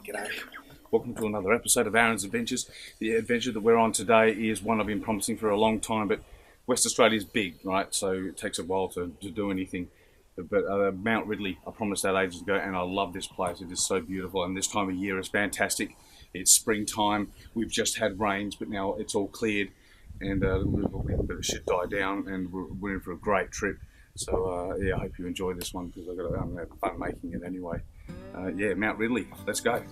G'day. Welcome to another episode of Aaron's Adventures. The adventure that we're on today is one I've been promising for a long time, but West Australia is big, right? So it takes a while to do anything. But Mount Ridley, I promised that ages ago, and I love this place. It is so beautiful, and this time of year is fantastic. It's springtime. We've just had rains, but now it's all cleared, and a little bit of shit died down, and we're in for a great trip. So yeah, I hope you enjoy this one because I'm going to have fun making it anyway. Yeah, Mount Ridley, let's go.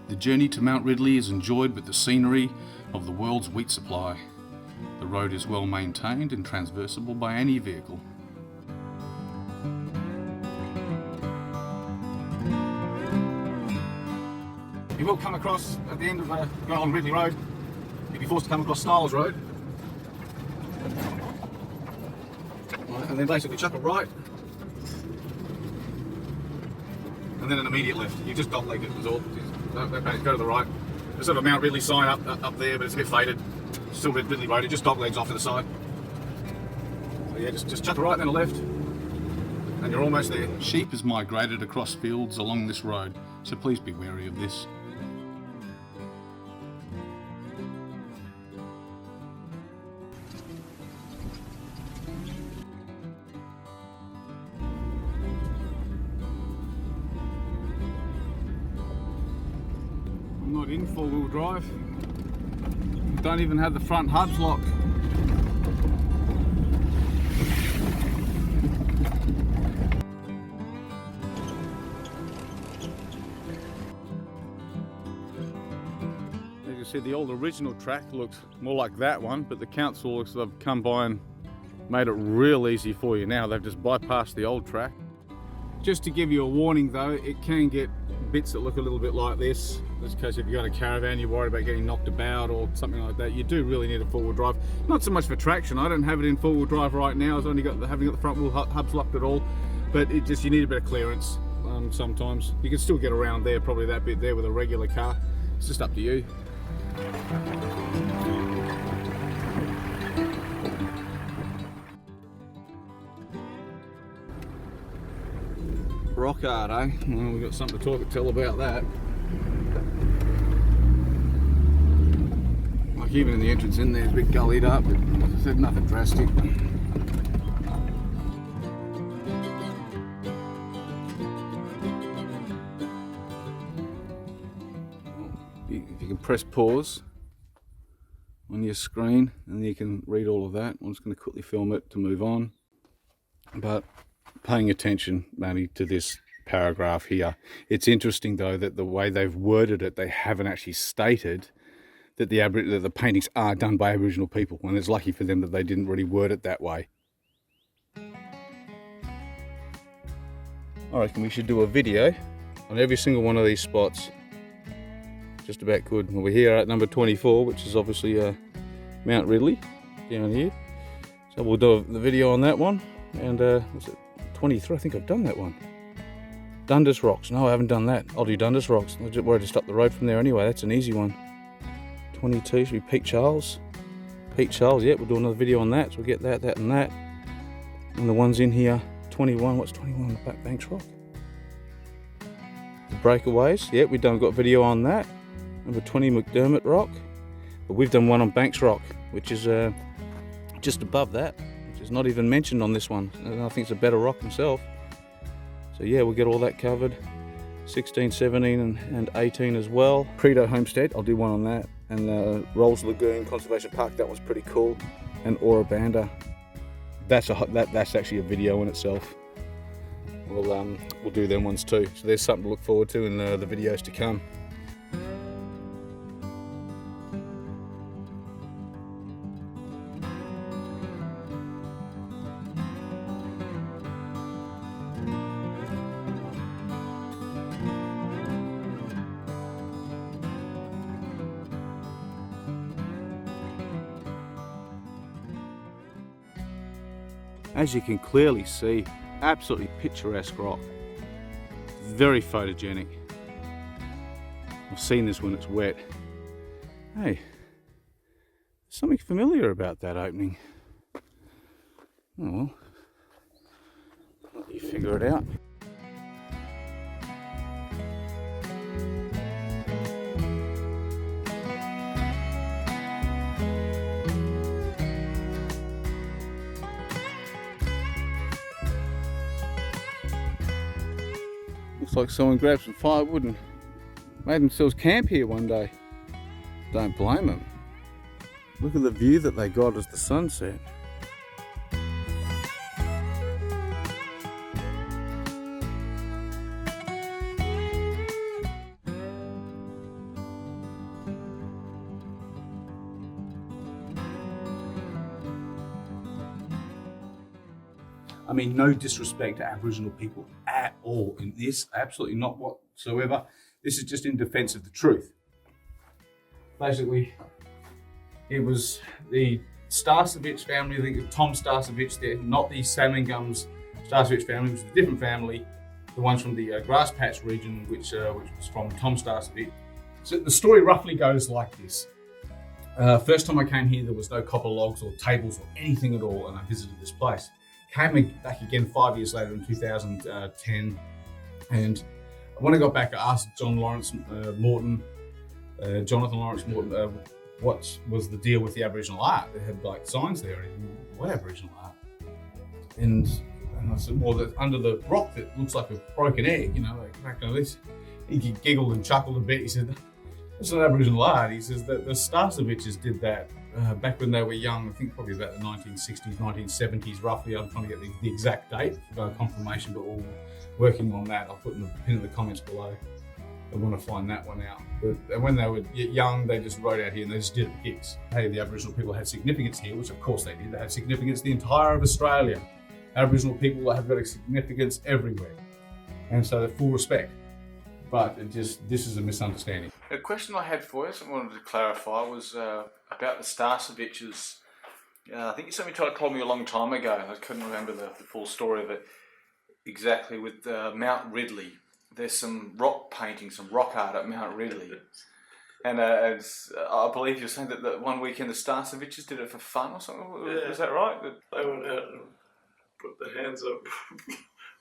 The journey to Mount Ridley is enjoyed with the scenery of the world's wheat supply. The road is well maintained and transversable by any vehicle. You will come across, at the end of go on Ridley Road, you'll be forced to come across Styles Road. And then basically chuck a right. And then an immediate left. You just don't leg it, was all. Go to the right. There's sort of a Mount Ridley sign up there, but it's a bit faded. Still Ridley Road, it just dog legs off to the side. So yeah, just chuck a right and then a left. And you're almost there. Sheep has migrated across fields along this road, so please be wary of this. I'm not in four-wheel drive. Don't even have the front hubs locked. As you see, the old original track looks more like that one, but the council looks like they've come by and made it real easy for you now. They've just bypassed the old track. Just to give you a warning though, it can get bits that look a little bit like this. Just in case if you've got a caravan, you're worried about getting knocked about or something like that. You do really need a four-wheel drive. Not so much for traction. I don't have it in four-wheel drive right now. I've only haven't got the front wheel hubs locked at all. But it just, you need a bit of clearance sometimes. You can still get around there, probably that bit there with a regular car. It's just up to you. Rock hard, eh? Well, we've got something to tell about that. Like even in the entrance in there, it's a bit gullied up, but as I said, nothing drastic. If you can press pause on your screen, and you can read all of that. I'm just going to quickly film it to move on. But paying attention maybe to this paragraph here. It's interesting though that the way they've worded it, they haven't actually stated that the paintings are done by Aboriginal people, and it's lucky for them that they didn't really word it that way. I reckon we should do a video on every single one of these spots. Just about could. Well, we're here at number 24, which is obviously Mount Ridley down here. So we'll do the video on that one. And was it 23? I think I've done that one. Dundas Rocks. No, I haven't done that. I'll do Dundas Rocks. I'm just worried to stop the road from there anyway. That's an easy one. 22 should be Peak Charles. Peak Charles, yeah, we'll do another video on that. So we'll get that, that and that. And the ones in here, 21. What's 21? Back Banks Rock. The Breakaways. Yeah, we've got video on that. Number 20, McDermott Rock. But we've done one on Banks Rock, which is just above that. It's not even mentioned on this one, and I think it's a better rock himself. So yeah, we'll get all that covered. 16, 17 and 18 as well. Credo Homestead, I'll do one on that. And Rolls Lagoon Conservation Park, that was pretty cool. And Ora Banda, that's actually a video in itself. We'll do them ones too. So there's something to look forward to in the videos to come. As you can clearly see, absolutely picturesque rock. Very photogenic. I've seen this when it's wet. Hey, something familiar about that opening. Oh well. figure it out. Looks like someone grabbed some firewood and made themselves camp here one day. Don't blame them. Look at the view that they got as the sun set. I mean, no disrespect to Aboriginal people at all in this, absolutely not whatsoever. This is just in defence of the truth. Basically, it was the Starcevich family, I think Tom Starcevich there, not the Salmon Gums Starcevich family, which was a different family, the ones from the grass patch region, which was from Tom Starcevich. So the story roughly goes like this. First time I came here, there was no copper logs or tables or anything at all, and I visited this place. Came back again 5 years later in 2010, and when I got back, I asked Jonathan Laurence Morton, what was the deal with the Aboriginal art? They had like signs there, what Aboriginal art? And I said, well, that under the rock that looks like a broken egg, you know, like back like this. He giggled and chuckled a bit. He said, that's not Aboriginal art. He says that the Starceviches did that back when they were young, I think probably about the 1960s, 1970s roughly. I'm trying to get the exact date for confirmation, but we're working on that. I'll put in the pin in the comments below. I want to find that one out. But when they were young, they just rode out here and they just did it for gigs. Hey, the Aboriginal people had significance here, which of course they did. They had significance the entire of Australia. Aboriginal people have got a significance everywhere. And so full respect. But this is a misunderstanding. A question I had for you, something I wanted to clarify, was about the Starceviches. I think somebody tried to call me a long time ago. I couldn't remember the full story of it exactly. With Mount Ridley, there's some rock painting, some rock art at Mount Ridley. And I believe you're saying that one weekend the Starceviches did it for fun or something. Yeah. Is that right? They went out and put their hands up,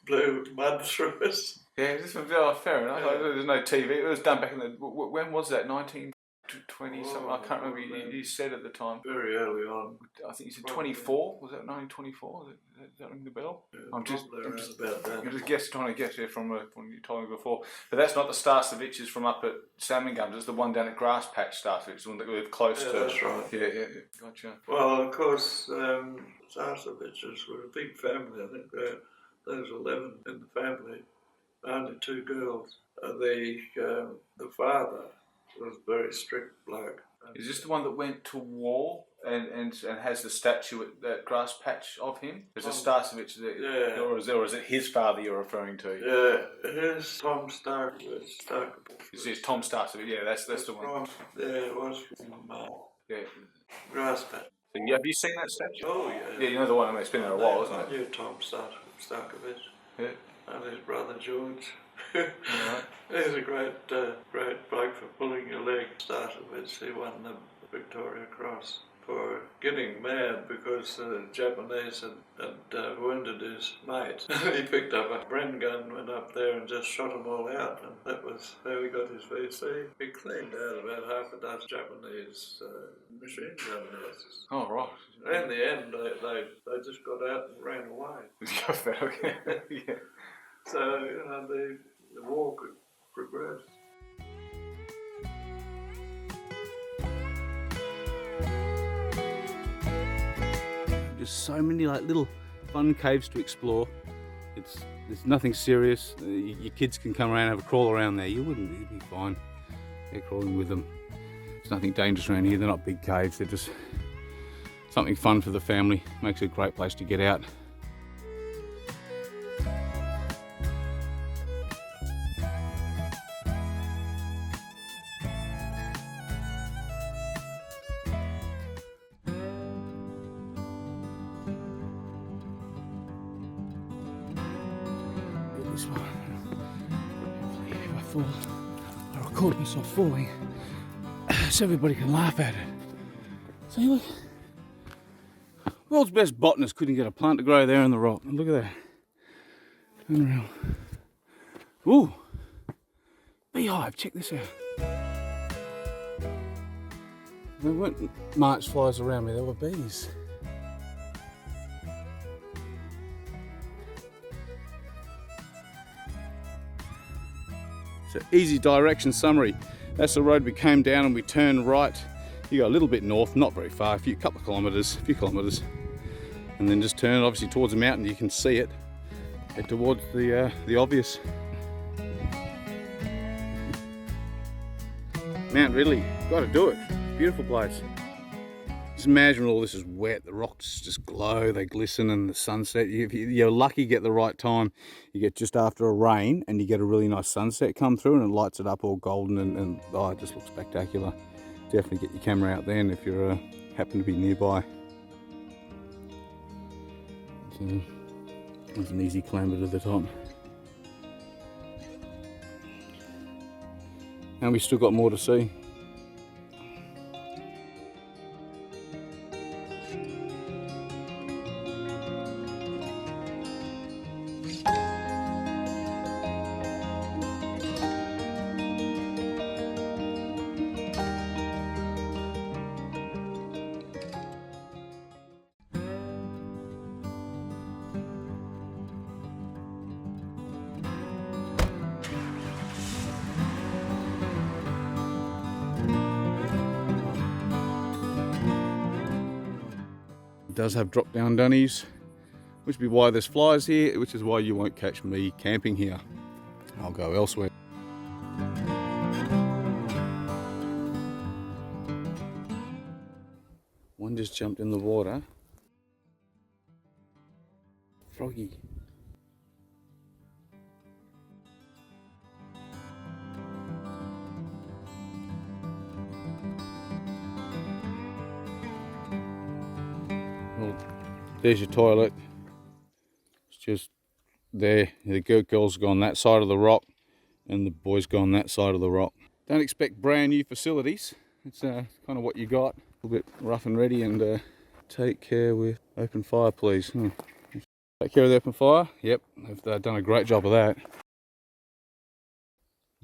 blew mud through us. Yeah, fair enough. Yeah. There's no TV. It was done back in the... When was that? 1920 something? I can't remember. You said at the time. Very early on. I think you said 24. Was that 1924? Does that ring the bell? Yeah, I'm just about that. trying to guess here from when you told me before. But that's not the Starceviches from up at Salmon Gums. It's the one down at Grass Patch Starcevich, the one that we live close to. That's right. Yeah. Gotcha. Well, of course, Starceviches were a big family. I think there was 11 in the family. Only 2 girls. The father was a very strict bloke. Is this the one that went to war and has the statue at that Grass Patch of him? There's a Starcevich there, yeah. or is it his father you're referring to? Yeah, here's Tom Starcevich. Is Tom Starcevich? Yeah, that's the one. Yeah, it was from Grass Patch. So, have you seen that statue? Oh, yeah. Yeah, you know the one. I mean, it's been there a while, isn't it? I knew Tom Starcevich. Yeah. And his brother George. Right. He's a great bloke for pulling your leg. Starcevich, he won the Victoria Cross for getting mad because the Japanese had wounded his mate. He picked up a Bren gun, went up there and just shot them all out, and that was how he got his VC. He cleaned out about half a dozen Japanese machine gun nests. Oh, right. And in the end, they just got out and ran away. Yeah. So, you know, the war could progress. Just so many like little fun caves to explore. There's nothing serious. Your kids can come around and have a crawl around there. You'd be fine. They're crawling with them. There's nothing dangerous around here. They're not big caves. They're just something fun for the family. Makes it a great place to get out. This one. Hopefully if I fall, I record myself falling so everybody can laugh at it. See, look. World's best botanist couldn't get a plant to grow there in the rock. And look at that. Unreal. Ooh! Beehive, check this out. There weren't March flies around me, there were bees. So easy direction summary. That's the road we came down and we turned right. You go a little bit north, not very far, a few kilometres, and then just turn obviously towards the mountain. You can see it. Head towards the obvious. Mount Ridley, got to do it. Beautiful place. Just imagine all this is wet, the rocks just glow, they glisten, and the sunset. If you're lucky, get the right time. You get just after a rain and you get a really nice sunset come through and it lights it up all golden and oh, it just looks spectacular. Definitely get your camera out then if you happen to be nearby. So, there's an easy clamber to the top. And we still got more to see. It does have drop down dunnies, which would be why there's flies here, which is why you won't catch me camping here. I'll go elsewhere. One just jumped in the water. Froggy. Well, there's your toilet. It's just there. The girls go on that side of the rock and the boys go on that side of the rock. Don't expect brand new facilities. It's kind of what you got. A little bit rough and ready, and take care with open fire, please. Take care of the open fire. Yep, they've done a great job of that.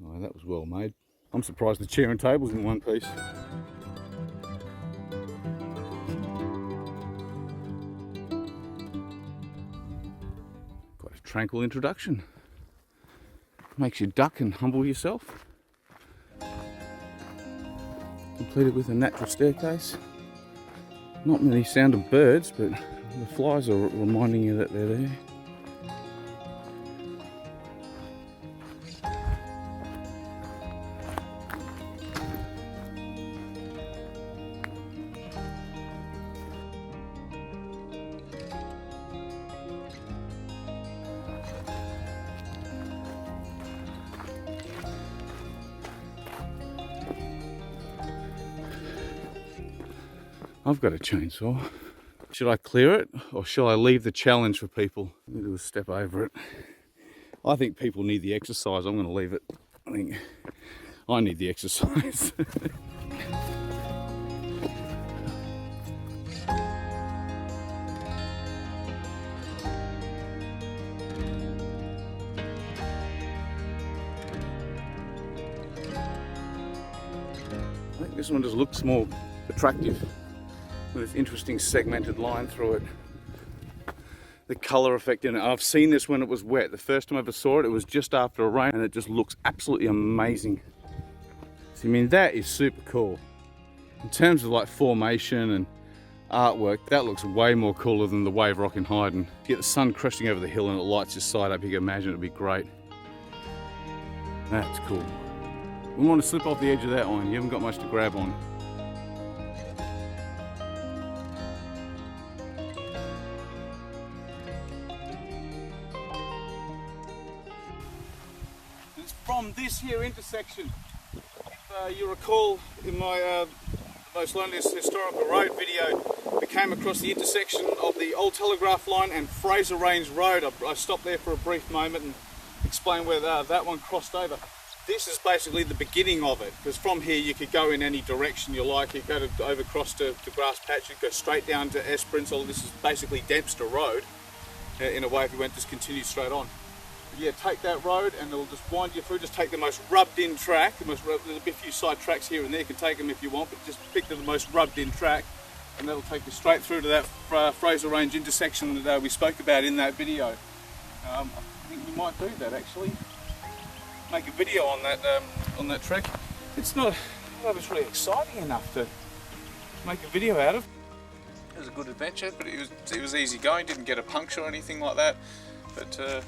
Oh, that was well made. I'm surprised the chair and table's in one piece. Quite a tranquil introduction. Makes you duck and humble yourself. Completed with a natural staircase. Not many sound of birds, but the flies are reminding you that they're there. I've got a chainsaw. Should I clear it or shall I leave the challenge for people? Let me do a step over it. I think people need the exercise. I'm going to leave it. I think I need the exercise. I think this one just looks more attractive. With this interesting segmented line through it. The colour effect in it. I've seen this when it was wet. The first time I ever saw it, it was just after a rain, and it just looks absolutely amazing. So, I mean, that is super cool. In terms of like formation and artwork, that looks way more cooler than the wave rock in Hahn. You get the sun crashing over the hill and it lights your side up. You can imagine it'd be great. That's cool. We want to slip off the edge of that one. You haven't got much to grab on. From this here intersection, if you recall in my Most Loneliest Historical Road video, we came across the intersection of the old telegraph line and Fraser Range Road. I stopped there for a brief moment and explained where that one crossed over. This is basically the beginning of it, because from here you could go in any direction you like. You go to overcross to the grass patch, you go straight down to Esperance. All this is basically Dempster Road in a way if you went just continue straight on. yeah, take that road and it'll just wind you through. Just take the most rubbed in track. There's a bit few side tracks here and there, you can take them if you want, but just pick the most rubbed in track and that'll take you straight through to that Fraser Range intersection that we spoke about in that video. I think we might do that actually. Make a video on that trek. It's not it's really exciting enough to make a video out of. It was a good adventure, but it was easy going. Didn't get a puncture or anything like that. But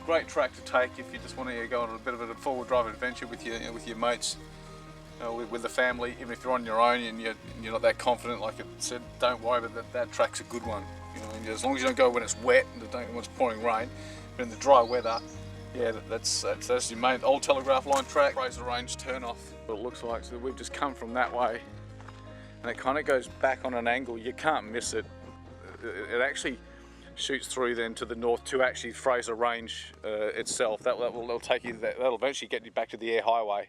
great track to take if you just want to go on a bit of a forward drive adventure with your mates, with the family. Even if you're on your own and you're not that confident, like it said, don't worry about that track's a good one. And as long as you don't go when it's wet and when it's pouring rain, but in the dry weather, yeah, that's your main old telegraph line track. Fraser Range turn off. What it looks like. So we've just come from that way, and it kind of goes back on an angle. You can't miss it. It actually shoots through then to the north to actually Fraser Range itself. That'll take you. That'll eventually get you back to the air highway,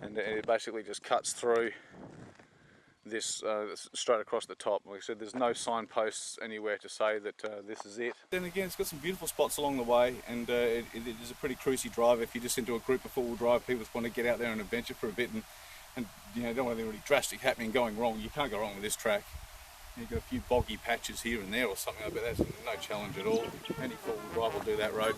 and it basically just cuts through this straight across the top. Like I said, there's no signposts anywhere to say that this is it. Then again, it's got some beautiful spots along the way, and it is a pretty cruisy drive if you're just into a group of four-wheel drive people that want to get out there and adventure for a bit, and don't want anything really drastic happening going wrong. You can't go wrong with this track. You've got a few boggy patches here and there or something, but that's no challenge at all. Any four-wheel drive will do that road.